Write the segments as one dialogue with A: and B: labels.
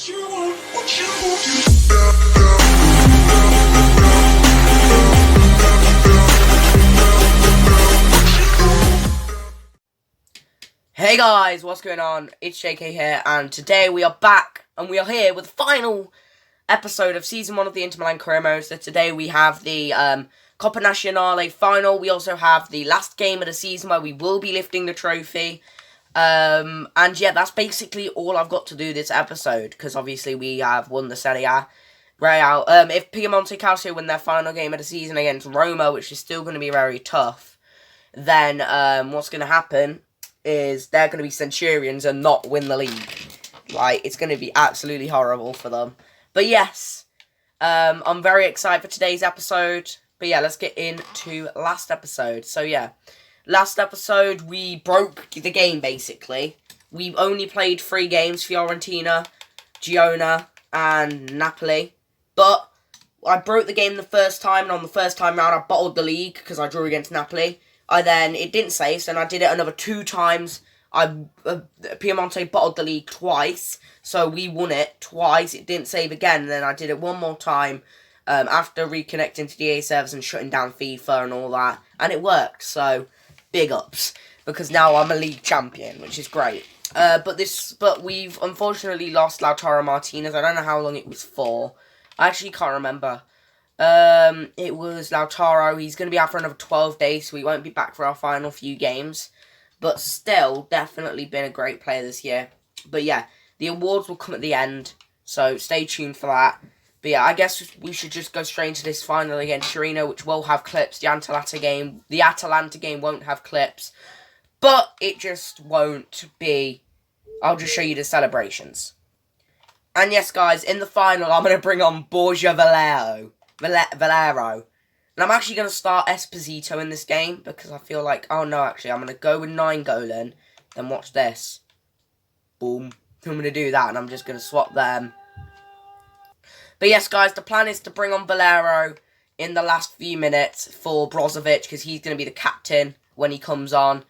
A: Hey guys, what's going on? It's JK here, and today we are back, and we are here with the final episode of Season 1 of the Inter Milan career mode. So today we have the Coppa Nazionale final. We also have the last game of the season where we will be lifting the trophy. And yeah, that's basically all I've got to do this episode, because obviously we have won the Serie A. Real, if Piemonte Calcio win their final game of the season against Roma, which is still going to be very tough, then what's going to happen is they're going to be Centurions and not win the league. Like, it's going to be absolutely horrible for them. But yes, I'm very excited for today's episode. But yeah, let's get into last episode. So yeah, last episode we broke the game basically. We only played 3 games, Fiorentina, Girona and Napoli. But I broke the game the first time, and on the first time round I bottled the league because I drew against Napoli. It didn't save, so then I did it another 2 times. Piemonte bottled the league twice, so we won it twice. It didn't save again, and then I did it one more time after reconnecting to the EA servers and shutting down FIFA and all that, and it worked, so big ups, because now I'm a league champion, which is great. But we've unfortunately lost Lautaro Martinez. I don't know how long it was for. I actually can't remember. It was Lautaro. He's going to be out for another 12 days, so we won't be back for our final few games. But still, definitely been a great player this year. But yeah, the awards will come at the end, so stay tuned for that. But yeah, I guess we should just go straight into this final against Torino, which will have clips. The Atalanta game won't have clips, but it just won't be. I'll just show you the celebrations. And yes, guys, in the final, I'm going to bring on Borja Valero. And I'm actually going to start Esposito in this game, because I feel like, oh no, actually, I'm going to go with Nainggolan, then watch this. Boom. I'm going to do that, and I'm just going to swap them. But yes, guys, the plan is to bring on Valero in the last few minutes for Brozovic, because he's going to be the captain when he comes on.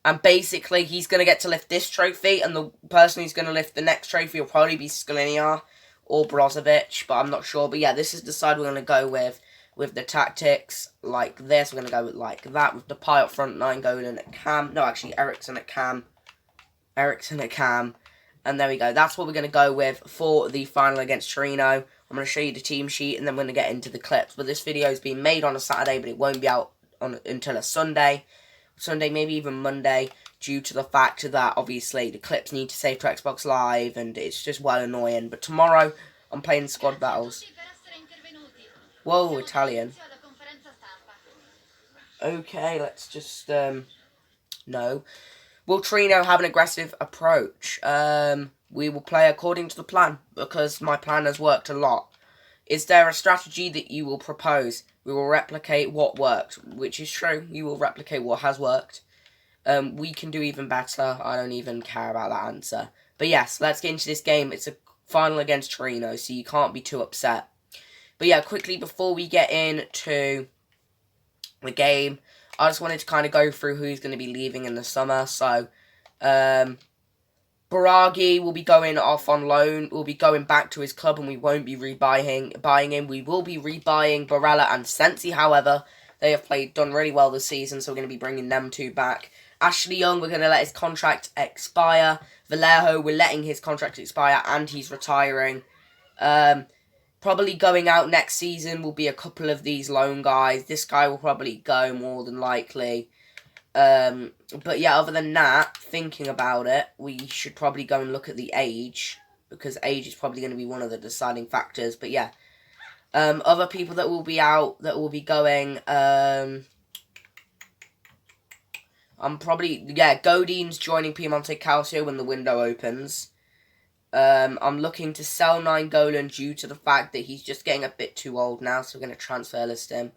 A: And basically, he's going to get to lift this trophy, and the person who's going to lift the next trophy will probably be Skriniar or Brozovic, but I'm not sure. But yeah, this is the side we're going to go with the tactics like this. We're going to go with like that, with Depay up front, Nainggolan at cam. No, actually, Eriksen at cam. And there we go. That's what we're going to go with for the final against Torino. I'm going to show you the team sheet, and then we're going to get into the clips. But this video is being made on a Saturday, but it won't be out until a Sunday, maybe even Monday, due to the fact that, obviously, the clips need to save to Xbox Live, and it's just well annoying. But tomorrow, I'm playing squad battles. Whoa, Italian. Okay, let's just, no. Will Torino have an aggressive approach? We will play according to the plan, because my plan has worked a lot. Is there a strategy that you will propose? We will replicate what worked, which is true. You will replicate what has worked. We can do even better. I don't even care about that answer. But yes, let's get into this game. It's a final against Torino, so you can't be too upset. But yeah, quickly before we get into the game, I just wanted to kind of go through who's going to be leaving in the summer. So, Baraghi will be going off on loan. We'll be going back to his club, and we won't be buying him. We will be rebuying Barella and Sensi. However, they have done really well this season, so we're going to be bringing them 2 back. Ashley Young, we're going to let his contract expire. Vallejo, we're letting his contract expire, and he's retiring. Probably going out next season will be a couple of these loan guys. This guy will probably go more than likely. But yeah, other than that, thinking about it, we should probably go and look at the age, because age is probably going to be one of the deciding factors. But yeah, other people that will be out, that will be going, Godin's joining Piemonte Calcio when the window opens. I'm looking to sell Nainggolan due to the fact that he's just getting a bit too old now, so we're going to transfer list him.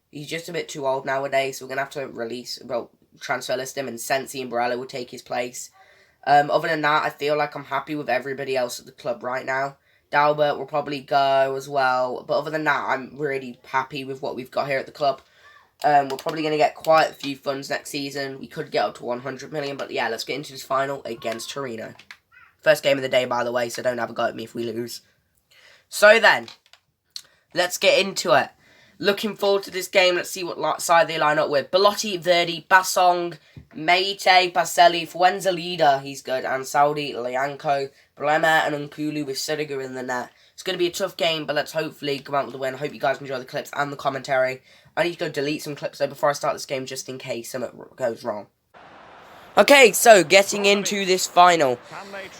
A: He's just a bit too old nowadays, so we're going to have to transfer list him, and Sensi and Barella will take his place. Other than that, I feel like I'm happy with everybody else at the club right now. Dalbert will probably go as well, but other than that, I'm really happy with what we've got here at the club. We're probably going to get quite a few funds next season. We could get up to 100 million, but yeah, let's get into this final against Torino. First game of the day, by the way, so don't have a go at me if we lose. So then, let's get into it. Looking forward to this game. Let's see what side they line up with. Belotti, Verdi, Basong, Meite, Pacelli, Fuenzalida, he's good, and Saudi, Lianco, Bremer, and Nkulu with Siriga in the net. It's going to be a tough game, but let's hopefully come out with a win. I hope you guys enjoy the clips and the commentary. I need to go delete some clips, though, before I start this game, just in case something goes wrong. Okay, so getting into this final.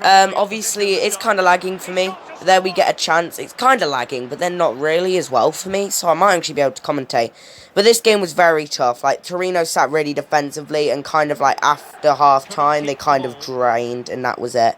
A: Obviously, it's kind of lagging for me. There we get a chance. It's kind of lagging, but then not really as well for me. So I might actually be able to commentate. But this game was very tough. Like, Torino sat really defensively. And kind of like after half-time, they kind of drained. And that was it.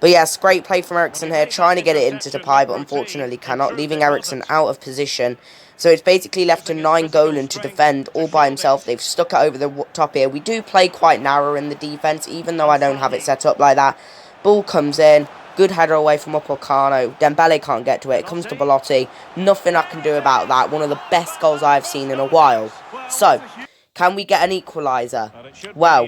A: But yes, great play from Eriksson here. Trying to get it into Depay, but unfortunately cannot. Leaving Eriksson out of position. So it's basically left to 9 Golan to defend all by himself. They've stuck it over the top here. We do play quite narrow in the defence, even though I don't have it set up like that. Ball comes in. Good header away from Upamecano. Dembele can't get to it. It comes to Belotti. Nothing I can do about that. One of the best goals I've seen in a while. So, can we get an equaliser? Well,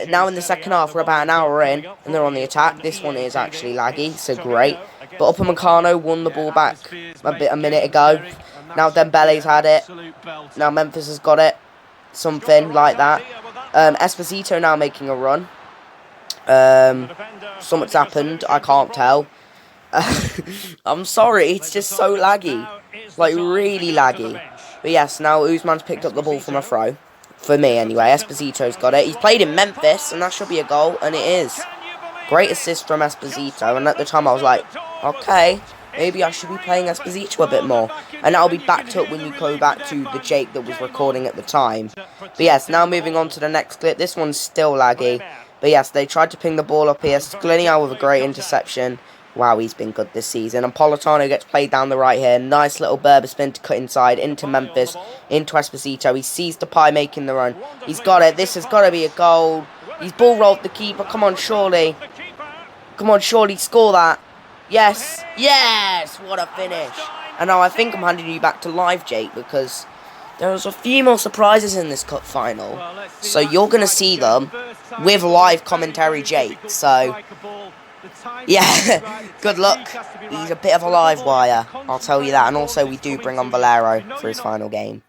A: now in the second half, we're about an hour in, and they're on the attack. This one is actually laggy, so great. But Upamecano won the ball back a minute ago. Now Dembele's had it. Now Memphis has got it. Something like that. Esposito now making a run. Something's happened. I can't tell. I'm sorry. It's just so laggy. Like, really laggy. But yes, now Usman's picked up the ball from a throw. For me, anyway. Esposito's got it. He's played in Memphis, and that should be a goal. And it is. Great assist from Esposito. And at the time, I was like, okay, maybe I should be playing Esposito a bit more. And that'll be backed up when you go back to the Jake that was recording at the time. But yes, now moving on to the next clip. This one's still laggy. But yes, they tried to ping the ball up here. Skriniar with a great interception. Wow, he's been good this season. And Politano gets played down the right here. Nice little Berber spin to cut inside into Memphis, into Esposito. He sees Depay making the run. He's got it. This has got to be a goal. He's ball rolled the keeper. Come on, surely. Come on, surely score that. Yes. Yes. What a finish. And now I think I'm handing you back to live, Jake, because there was a few more surprises in this cup final. So you're going to see them with live commentary, Jake. So, yeah, good luck. He's a bit of a live wire, I'll tell you that. And also, we do bring on Valero for his final game.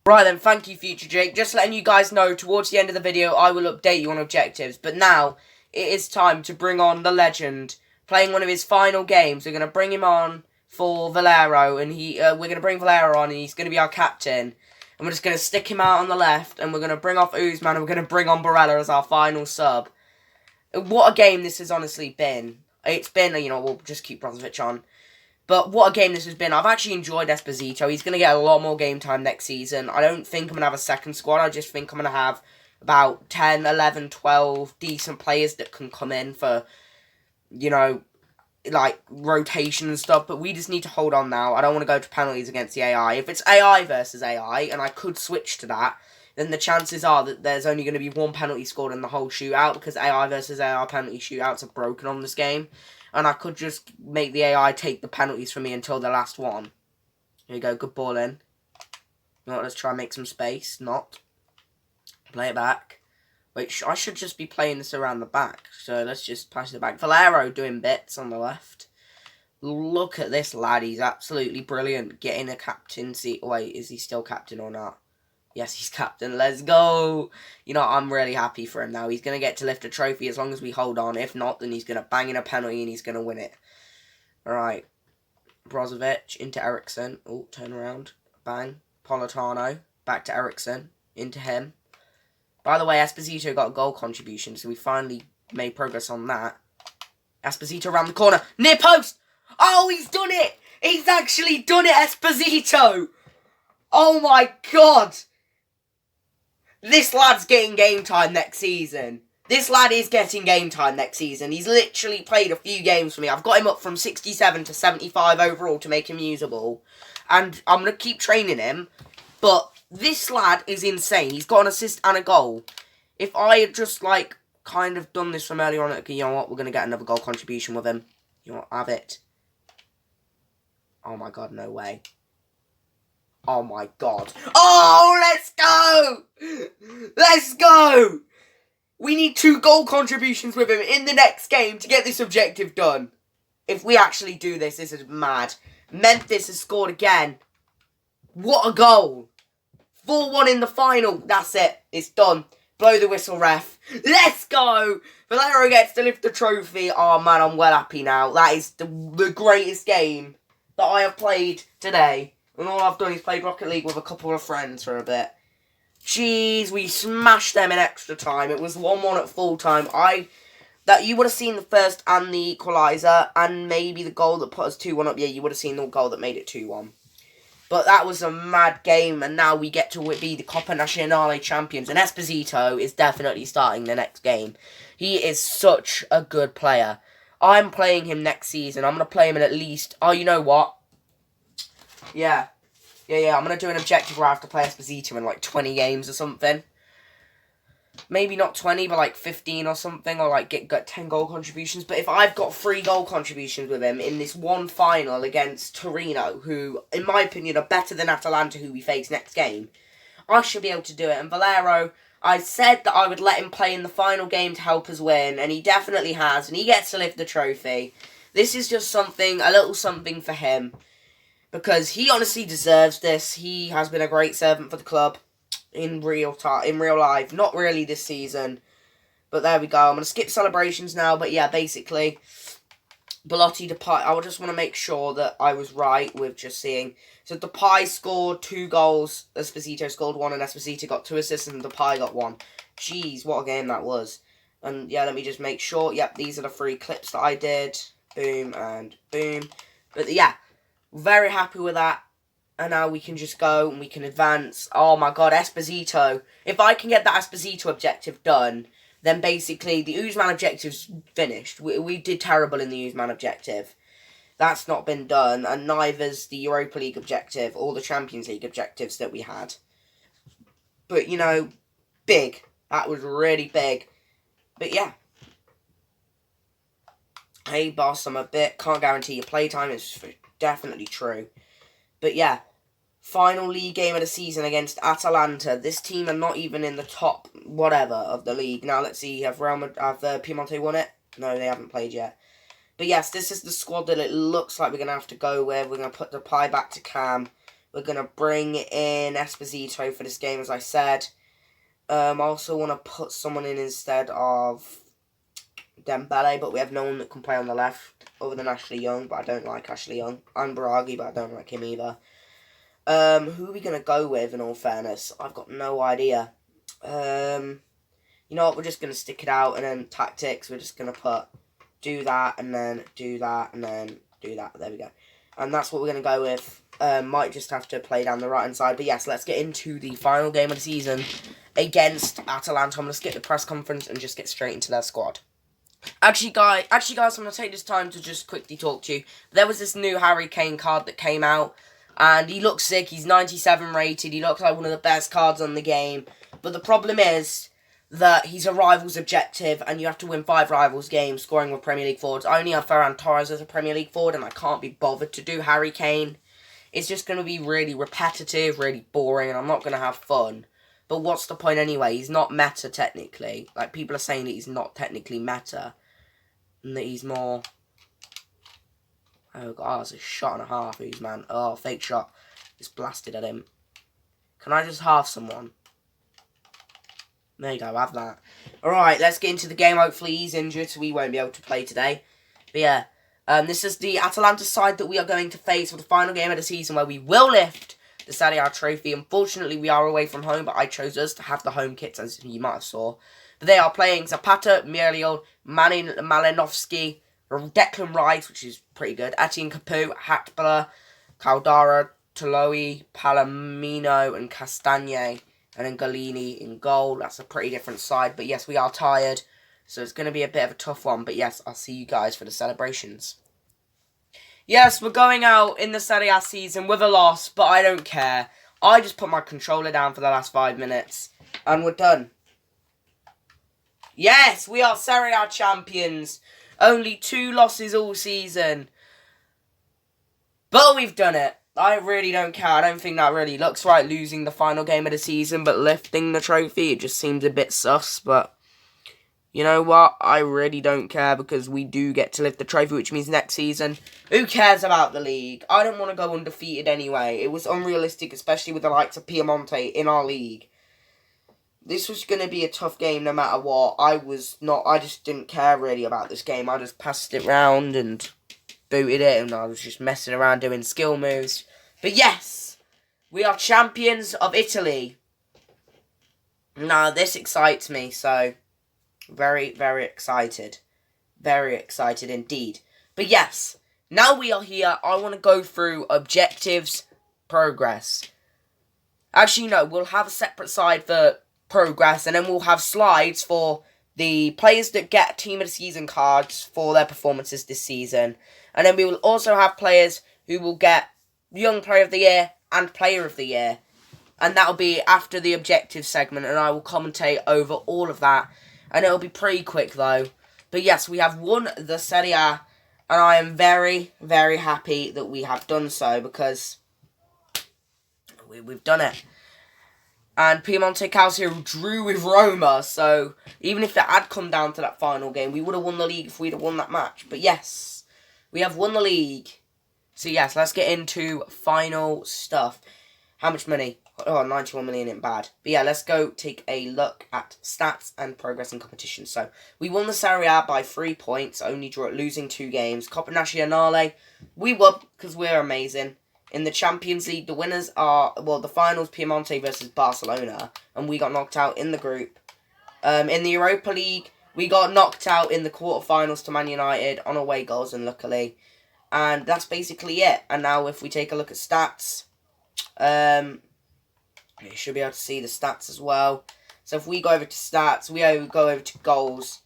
A: Right then, thank you, Future Jake. Just letting you guys know, towards the end of the video, I will update you on objectives. But now, it is time to bring on the legend, playing one of his final games. We're going to bring him on for Valero, and we're going to bring Valero on, and he's going to be our captain. And we're just going to stick him out on the left, and we're going to bring off Usman, and we're going to bring on Barella as our final sub. What a game this has honestly been. It's been, we'll just keep Brozovic on. But what a game this has been. I've actually enjoyed Esposito. He's going to get a lot more game time next season. I don't think I'm going to have a second squad. I just think I'm going to have about 10, 11, 12 decent players that can come in for, like, rotation and stuff. But we just need to hold on now. I don't want to go to penalties against the AI. If it's AI versus AI, and I could switch to that, then the chances are that there's only going to be one penalty scored in the whole shootout, because AI versus AI penalty shootouts are broken on this game. And I could just make the AI take the penalties for me until the last one. Here you go, good ball in. Let's try and make some space. Not. Play it back. Wait, I should just be playing this around the back. So let's just pass it back. Valero doing bits on the left. Look at this lad. He's absolutely brilliant. Getting a captaincy. Wait, is he still captain or not? Yes, he's captain. Let's go. I'm really happy for him now. He's going to get to lift a trophy as long as we hold on. If not, then he's going to bang in a penalty and he's going to win it. Alright. Brozovic into Eriksson. Oh, turn around. Bang. Politano. Back to Eriksson. Into him. By the way, Esposito got a goal contribution, so we finally made progress on that. Esposito around the corner. Near post! Oh, he's done it! He's actually done it, Esposito! Oh my god! This lad's getting game time next season. This lad is getting game time next season. He's literally played a few games for me. I've got him up from 67 to 75 overall to make him usable. And I'm going to keep training him. But this lad is insane. He's got an assist and a goal. If I had just, kind of done this from earlier on, you know what? We're going to get another goal contribution with him. You know what? Have it. Oh my god, no way. Oh my god. Oh, let's go! Let's go! We need 2 goal contributions with him in the next game to get this objective done. If we actually do this, this is mad. Memphis has scored again. What a goal. 4-1 in the final. That's it. It's done. Blow the whistle, ref. Let's go. Valero gets to lift the trophy. Oh, man, I'm well happy now. That is the greatest game that I have played today. And all I've done is played Rocket League with a couple of friends for a bit. Jeez, we smashed them in extra time. It was 1-1 at full time. That you would have seen the first and the equaliser, and maybe the goal that put us 2-1 up. Yeah, you would have seen the goal that made it 2-1. But that was a mad game, and now we get to be the Coppa Nazionale champions. And Esposito is definitely starting the next game. He is such a good player. I'm playing him next season. I'm going to play him in at least... Oh, you know what? Yeah. I'm going to do an objective where I have to play Esposito in like 20 games or something. Maybe not 20, but like 15 or something, or like get 10 goal contributions. But if I've got 3 goal contributions with him in this one final against Torino, who, in my opinion, are better than Atalanta, who we face next game, I should be able to do it. And Valero, I said that I would let him play in the final game to help us win, and he definitely has, and he gets to lift the trophy. This is just something, a little something for him, because he honestly deserves this. He has been a great servant for the club. In real life, not really this season, but there we go. I'm gonna skip celebrations now, but yeah, basically, Belotti Depay. I just want to make sure that I was right with just seeing. So Depay scored 2 goals, Esposito scored 1, and Esposito got 2 assists, and Depay got 1. Jeez, what a game that was! And yeah, let me just make sure. Yep, these are the 3 clips that I did. Boom and boom. But yeah, very happy with that. And now we can just go and we can advance. Oh my god, Esposito. If I can get that Esposito objective done, then basically the Uzman objective's finished. We did terrible in the Uzman objective. That's not been done. And neither's the Europa League objective or the Champions League objectives that we had. But, you know, big. That was really big. But yeah. Hey, boss, I'm a bit. Can't guarantee your playtime. It's definitely true. But yeah, final league game of the season against Atalanta. This team are not even in the top whatever of the league. Now let's see, have Piemonte won it? No, they haven't played yet. But yes, this is the squad that it looks like we're going to have to go with. We're going to put Depay back to Cam. We're going to bring in Esposito for this game, as I said. I also want to put someone in instead of Dembele, but we have no one that can play on the left other than Ashley Young, but I don't like Ashley Young. I'm Baraghi, but I don't like him either. Who are we going to go with, in all fairness? I've got no idea. You know what, we're just going to stick it out, and then tactics, we're just going to do that, and then do that, and then do that. There we go. And that's what we're going to go with. Might just have to play down the right-hand side, but yes, let's get into the final game of the season against Atalanta. I'm going to skip the press conference and just get straight into their squad. Actually, guys, I'm going to take this time to just quickly talk to you. There was this new Harry Kane card that came out, and he looks sick. He's 97 rated. He looks like one of the best cards on the game. But the problem is that he's a Rivals objective, and you have to win 5 Rivals games scoring with Premier League forwards. I only have Ferran Torres as a Premier League forward, and I can't be bothered to do Harry Kane. It's just going to be really repetitive, really boring, and I'm not going to have fun. But what's the point anyway? He's not meta, technically. Like, people are saying that he's not technically meta. And that he's more... Oh, God, that's a shot and a half, man. Oh, fake shot. Just blasted at him. Can I just half someone? There you go, have that. Alright, let's get into the game. Hopefully he's injured, so we won't be able to play today. But yeah, this is the Atalanta side that we are going to face for the final game of the season, where we will lift the Serie A trophy. Unfortunately, we are away from home, but I chose us to have the home kits, as you might have saw. But they are playing Zapata, Muriel, Malinovsky, Declan Rice, which is pretty good, Etienne Capoue, Hatbler, Caldara, Toloi, Palomino, and Castagne, and then Galini in goal. That's a pretty different side, but yes, we are tired, so it's going to be a bit of a tough one. But yes, I'll see you guys for the celebrations. Yes, we're going out in the Serie A season with a loss, but I don't care. I just put my controller down for the last 5 minutes, and we're done. Yes, we are Serie A champions. Only 2 losses all season. But we've done it. I really don't care. I don't think that really looks right, losing the final game of the season, but lifting the trophy. It just seems a bit sus, but you know what? I really don't care because we do get to lift the trophy, which means next season, who cares about the league? I don't want to go undefeated anyway. It was unrealistic, especially with the likes of Piemonte in our league. This was going to be a tough game no matter what. I just didn't care really about this game. I just passed it round and booted it, and I was just messing around doing skill moves. But yes, we are champions of Italy. Now, this excites me, so very, very excited. Very excited indeed. But yes, now we are here. I want to go through objectives, progress. Actually, no, we'll have a separate side for progress, and then we'll have slides for the players that get Team of the Season cards for their performances this season. And then we will also have players who will get Young Player of the Year and Player of the Year. And that'll be after the objective segment, and I will commentate over all of that. And it'll be pretty quick, though. But yes, we have won the Serie A, and I am very, very happy that we have done so, because we've done it. And Piemonte Calcio drew with Roma, so even if it had come down to that final game, we would have won the league if we'd have won that match. But yes, we have won the league. So yes, let's get into final stuff. How much money? Oh, 91 million ain't bad. But yeah, let's go take a look at stats and progress in competition. So, we won the Serie A by 3 points, only losing 2 games. Coppa Nazionale, we won because we're amazing. In the Champions League, the winners are, well, the finals, Piemonte versus Barcelona, and we got knocked out in the group. In the Europa League, we got knocked out in the quarterfinals to Man United on away goals, unluckily. And that's basically it. And now if we take a look at stats, you should be able to see the stats as well. So if we go over to stats, we go over to goals.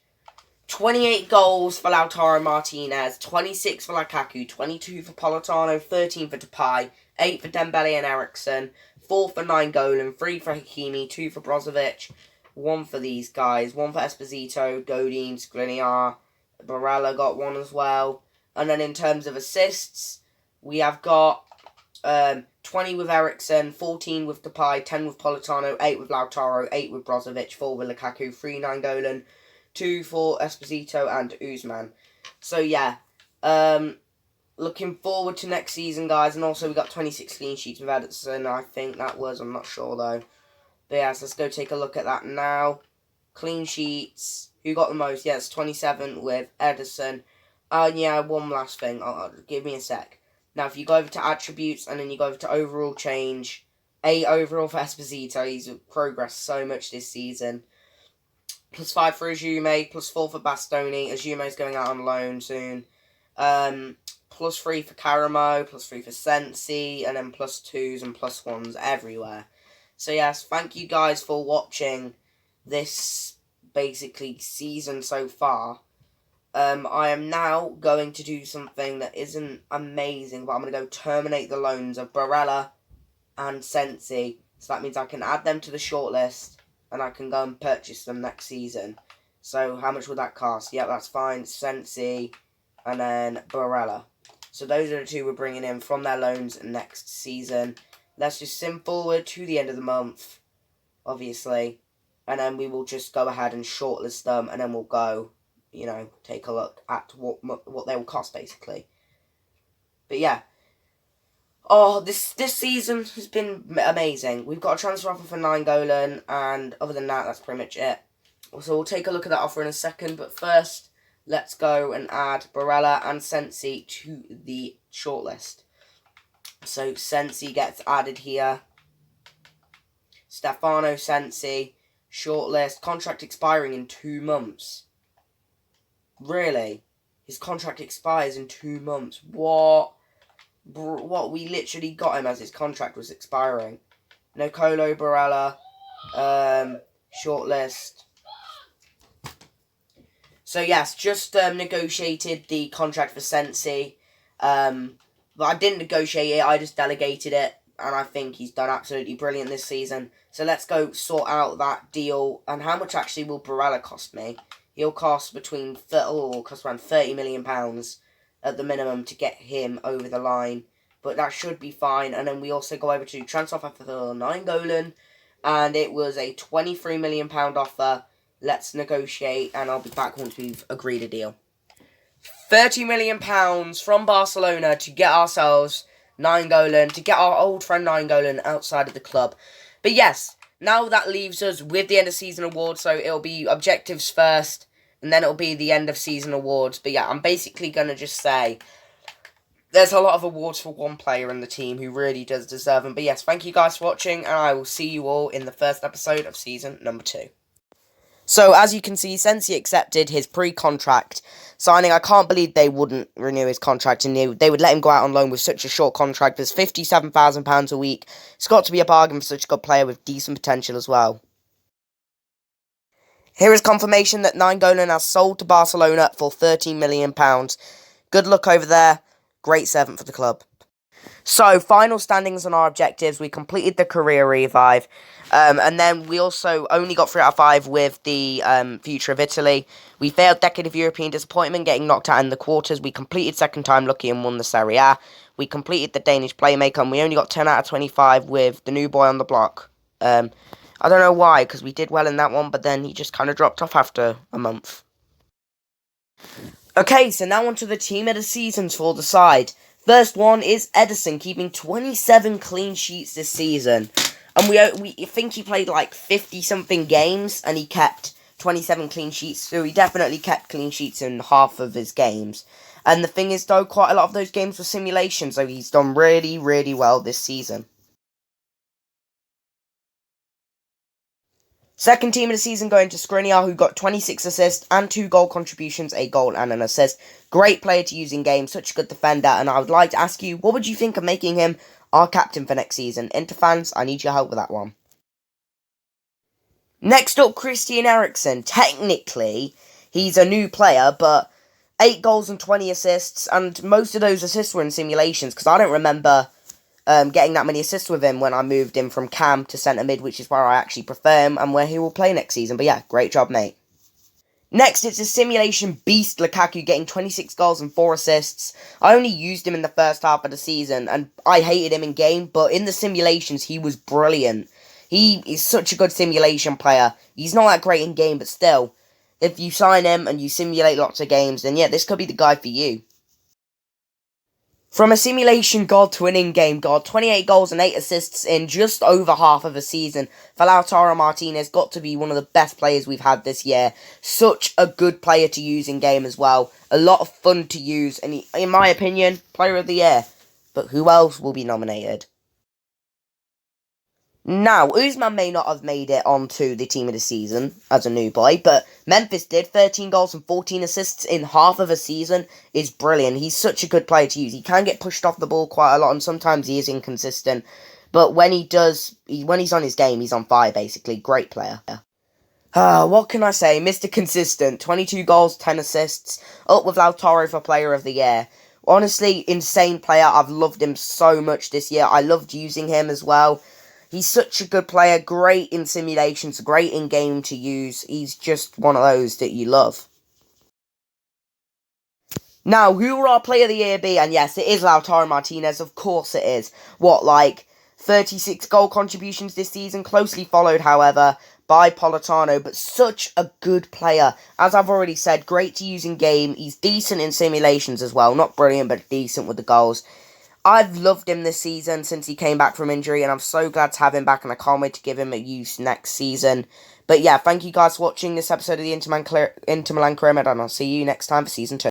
A: 28 goals for Lautaro Martinez, 26 for Lukaku, 22 for Politano, 13 for Depay, 8 for Dembele and Eriksen, 4 for Nainggolan, 3 for Hakimi, 2 for Brozovic, 1 for these guys, 1 for Esposito, Godin, Skriniar, Barella got 1 as well. And then in terms of assists, we have got 20 with Eriksen, 14 with Depay, 10 with Politano, 8 with Lautaro, 8 with Brozovic, 4 with Lukaku, 3 Nainggolan, 2 for Esposito and Usman. So yeah, looking forward to next season, guys. And also we got 26 clean sheets with Edison, I think that was, I'm not sure though. But yeah, so let's go take a look at that now. Clean sheets, who got the most? Yeah, it's 27 with Edison. Yeah, one last thing, give me a sec. Now, if you go over to attributes and then you go over to overall change, 8 overall for Esposito. He's progressed so much this season. +5 for Ajume, +4 for Bastoni. Ajume's going out on loan soon. +3 for Caramo, +3 for Sensi, and then +2s and +1s everywhere. So yes, thank you guys for watching this basically season so far. I am now going to do something that isn't amazing, but I'm going to go terminate the loans of Barella and Sensi. So that means I can add them to the shortlist, and I can go and purchase them next season. So how much would that cost? Yeah, that's fine. Sensi, and then Barella. So those are the 2 we're bringing in from their loans next season. Let's just sim forward to the end of the month, obviously. And then we will just go ahead and shortlist them, and then we'll go, you know, take a look at what they will cost, basically. But yeah. Oh, this season has been amazing. We've got a transfer offer for Nainggolan, and other than that, that's pretty much it. So we'll take a look at that offer in a second, but first, let's go and add Barella and Sensi to the shortlist. So Sensi gets added here. Stefano Sensi, shortlist, contract expiring in 2 months. Really? His contract expires in 2 months. What? We literally got him as his contract was expiring. Nicolo Barella, shortlist. So yes, just negotiated the contract for Sensi. But I didn't negotiate it, I just delegated it. And I think he's done absolutely brilliant this season. So let's go sort out that deal. And how much actually will Barella cost me? He'll cost cost around £30 million at the minimum to get him over the line. But that should be fine. And then we also go over to transfer offer for Nainggolan. And it was a £23 million offer. let's negotiate, and I'll be back once we've agreed a deal. £30 million from Barcelona to get ourselves Nainggolan, to get our old friend Nainggolan outside of the club. But yes, now that leaves us with the end of season awards, so it'll be objectives first, and then it'll be the end of season awards. But yeah, I'm basically going to just say there's a lot of awards for one player in the team who really does deserve them. But yes, thank you guys for watching, and I will see you all in the first episode of season number 2. So, as you can see, since he accepted his pre-contract signing, I can't believe they wouldn't renew his contract, and they would let him go out on loan with such a short contract. There's £57,000 a week. It's got to be a bargain for such a good player with decent potential as well. Here is confirmation that Nainggolan has sold to Barcelona for £13 million. Good luck over there. Great servant for the club. So, final standings on our objectives. We completed the career revive. And then we also only got 3 out of 5 with the future of Italy. We failed Decade of European Disappointment, getting knocked out in the quarters. We completed Second Time Lucky and won the Serie A. We completed the Danish Playmaker, and we only got 10 out of 25 with the new boy on the block. I don't know why, because we did well in that one, but then he just kind of dropped off after a month. Okay, so now on to the team of the seasons for the side. First one is Edison, keeping 27 clean sheets this season. And we think he played like 50-something games, and he kept 27 clean sheets. So he definitely kept clean sheets in half of his games. And the thing is, though, quite a lot of those games were simulations, so he's done really, really well this season. Second team of the season going to Skriniar, who got 26 assists and 2 goal contributions, a goal and an assist. Great player to use in game, such a good defender, and I would like to ask you, what would you think of making him our captain for next season? Inter fans, I need your help with that one. Next up, Christian Eriksen. Technically, he's a new player, but 8 goals and 20 assists, and most of those assists were in simulations, because I don't remember getting that many assists with him when I moved him from cam to centre mid, which is where I actually prefer him and where he will play next season. But yeah, great job, mate. Next, it's a simulation beast, Lukaku, getting 26 goals and 4 assists. I only used him in the first half of the season, and I hated him in game, but in the simulations, he was brilliant. He is such a good simulation player. He's not that great in game, but still, if you sign him and you simulate lots of games, then yeah, this could be the guy for you. From a simulation god to an in-game god, 28 goals and 8 assists in just over half of a season for Lautaro Martinez. Got to be one of the best players we've had this year. Such a good player to use in-game as well. A lot of fun to use, and he, in my opinion, player of the year. But who else will be nominated? Now, Usman may not have made it onto the team of the season as a new boy, but Memphis did. 13 goals and 14 assists in half of a season is brilliant. He's such a good player to use. He can get pushed off the ball quite a lot, and sometimes he is inconsistent. But when he does, when he's on his game, he's on fire, basically. Great player. What can I say? Mr. Consistent. 22 goals, 10 assists. Up with Lautaro for player of the year. Honestly, insane player. I've loved him so much this year. I loved using him as well. He's such a good player, great in simulations, great in game to use. He's just one of those that you love. Now, who will our player of the year be? And yes, it is Lautaro Martinez, of course it is. What, like 36 goal contributions this season? Closely followed, however, by Politano, but such a good player. As I've already said, great to use in game. He's decent in simulations as well. Not brilliant, but decent with the goals. I've loved him this season since he came back from injury, and I'm so glad to have him back, and I can't wait to give him a use next season. But yeah, thank you guys for watching this episode of the Inter Milan Career Mode, and I'll see you next time for Season 2.